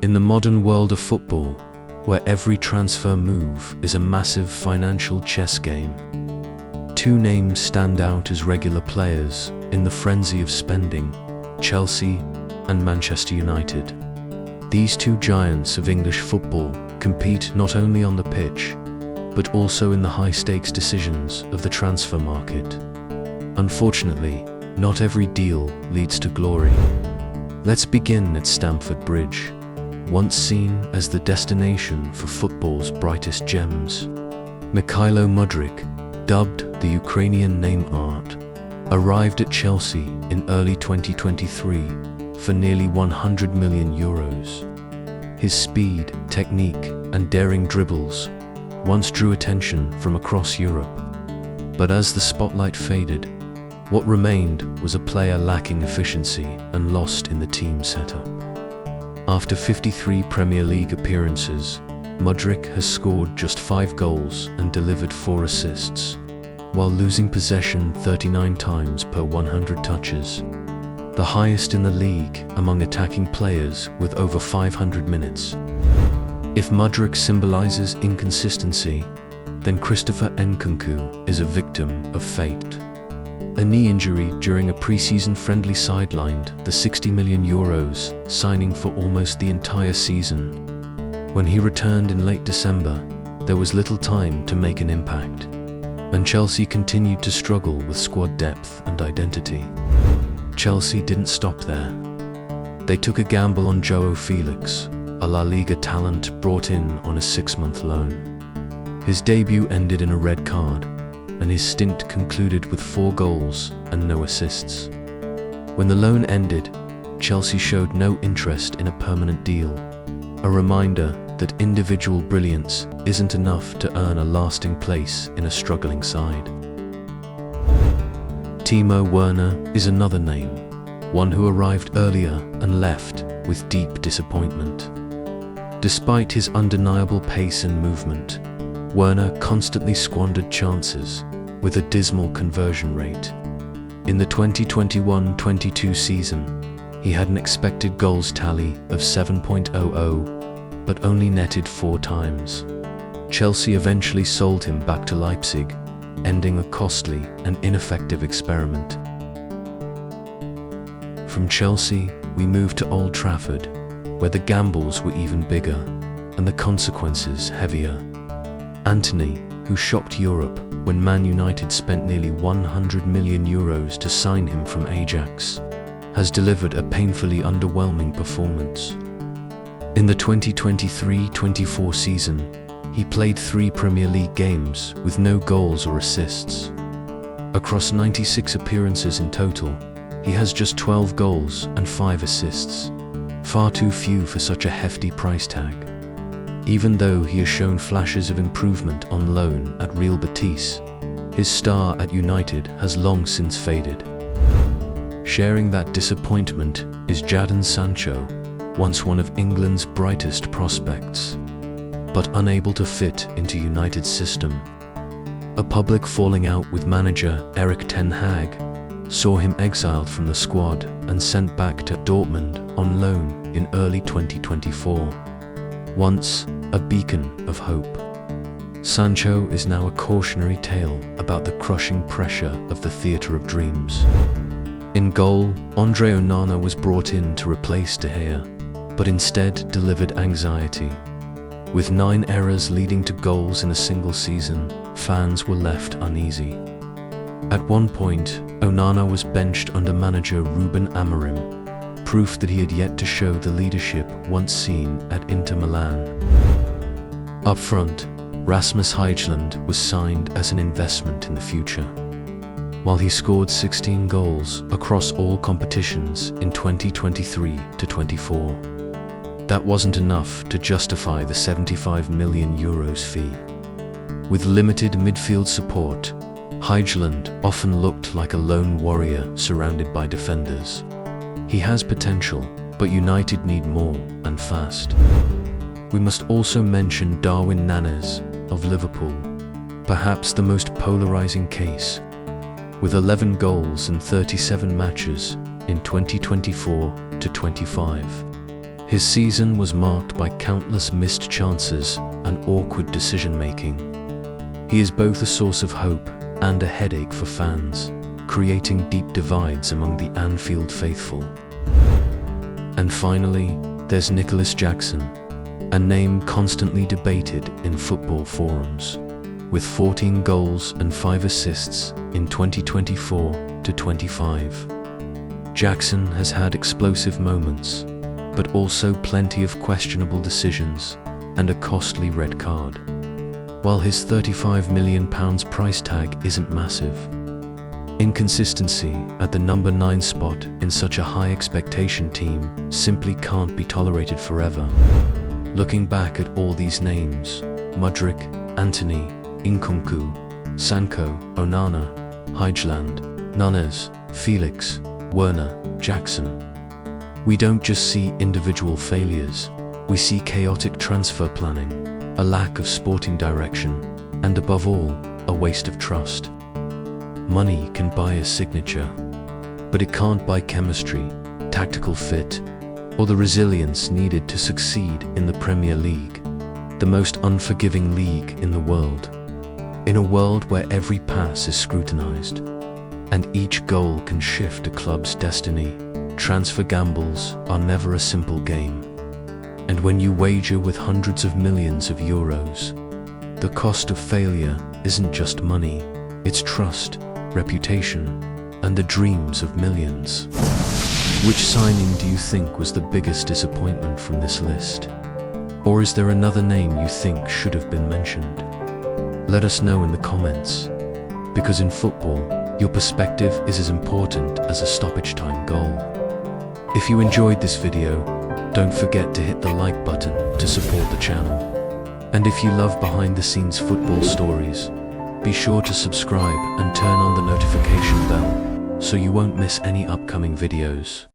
In the modern world of football, where every transfer move is a massive financial chess game, two names stand out as regular players in the frenzy of spending: Chelsea and Manchester United. These two giants of English football compete not only on the pitch, but also in the high-stakes decisions of the transfer market. Unfortunately, not every deal leads to glory. Let's begin at Stamford Bridge, once seen as the destination for football's brightest gems. Mikhailo Mudryk, dubbed the Ukrainian name art, arrived at Chelsea in early 2023 for nearly €100 million. His speed, technique, and daring dribbles once drew attention from across Europe. But as the spotlight faded, what remained was a player lacking efficiency and lost in the team setup. After 53 Premier League appearances, Mudryk has scored just 5 goals and delivered 4 assists, while losing possession 39 times per 100 touches, the highest in the league among attacking players with over 500 minutes. If Mudryk symbolizes inconsistency, then Christopher Nkunku is a victim of fate. A knee injury during a pre-season friendly sidelined the €60 million signing for almost the entire season. When he returned in late December, there was little time to make an impact, and Chelsea continued to struggle with squad depth and identity. Chelsea didn't stop there. They took a gamble on João Felix, a La Liga talent brought in on a 6-month loan. His debut ended in a red card, and his stint concluded with 4 goals and no assists. When the loan ended, Chelsea showed no interest in a permanent deal, a reminder that individual brilliance isn't enough to earn a lasting place in a struggling side. Timo Werner is another name, one who arrived earlier and left with deep disappointment. Despite his undeniable pace and movement, Werner constantly squandered chances with a dismal conversion rate. In the 2021-22 season, he had an expected goals tally of 7.00, but only netted 4 times. Chelsea eventually sold him back to Leipzig, ending a costly and ineffective experiment. From Chelsea, we moved to Old Trafford, where the gambles were even bigger and the consequences heavier. Antony, who shocked Europe when Man United spent nearly €100 million to sign him from Ajax, has delivered a painfully underwhelming performance. In the 2023-24 season, he played 3 Premier League games with no goals or assists. Across 96 appearances in total, he has just 12 goals and 5 assists, far too few for such a hefty price tag. Even though he has shown flashes of improvement on loan at Real Betis, his star at United has long since faded. Sharing that disappointment is Jadon Sancho, once one of England's brightest prospects, but unable to fit into United's system. A public falling out with manager Erik ten Hag saw him exiled from the squad and sent back to Dortmund on loan in early 2024. Once a beacon of hope, Sancho is now a cautionary tale about the crushing pressure of the theatre of dreams. In goal, Andre Onana was brought in to replace De Gea, but instead delivered anxiety. With 9 errors leading to goals in a single season, fans were left uneasy. At one point, Onana was benched under manager Ruben Amorim, proof that he had yet to show the leadership once seen at Inter Milan. Up front, Rasmus Højlund was signed as an investment in the future. While he scored 16 goals across all competitions in 2023-24, that wasn't enough to justify the €75 million fee. With limited midfield support, Højlund often looked like a lone warrior surrounded by defenders. He has potential, but United need more, and fast. We must also mention Darwin Núñez of Liverpool, perhaps the most polarizing case. With 11 goals in 37 matches in 2024-25, His season was marked by countless missed chances and awkward decision-making. He is both a source of hope and a headache for fans, creating deep divides among the Anfield faithful. And finally, there's Nicholas Jackson, a name constantly debated in football forums. With 14 goals and 5 assists in 2024-25. Jackson has had explosive moments, but also plenty of questionable decisions and a costly red card. While his £35 million price tag isn't massive, inconsistency at the number 9 spot in such a high expectation team simply can't be tolerated forever. Looking back at all these names, Mudryk, Antony, Nkunku, Sancho, Onana, Højlund, Nunes, Felix, Werner, Jackson. We don't just see individual failures, we see chaotic transfer planning, a lack of sporting direction, and above all, a waste of trust. Money can buy a signature, but it can't buy chemistry, tactical fit, or the resilience needed to succeed in the Premier League, the most unforgiving league in the world. In a world where every pass is scrutinized, and each goal can shift a club's destiny, transfer gambles are never a simple game. And when you wager with hundreds of millions of euros, the cost of failure isn't just money, it's trust, reputation, and the dreams of millions. Which signing do you think was the biggest disappointment from this list? Or is there another name you think should have been mentioned? Let us know in the comments, because in football, your perspective is as important as a stoppage time goal. If you enjoyed this video, don't forget to hit the like button to support the channel. And if you love behind-the-scenes football stories, be sure to subscribe and turn on the notification bell so you won't miss any upcoming videos.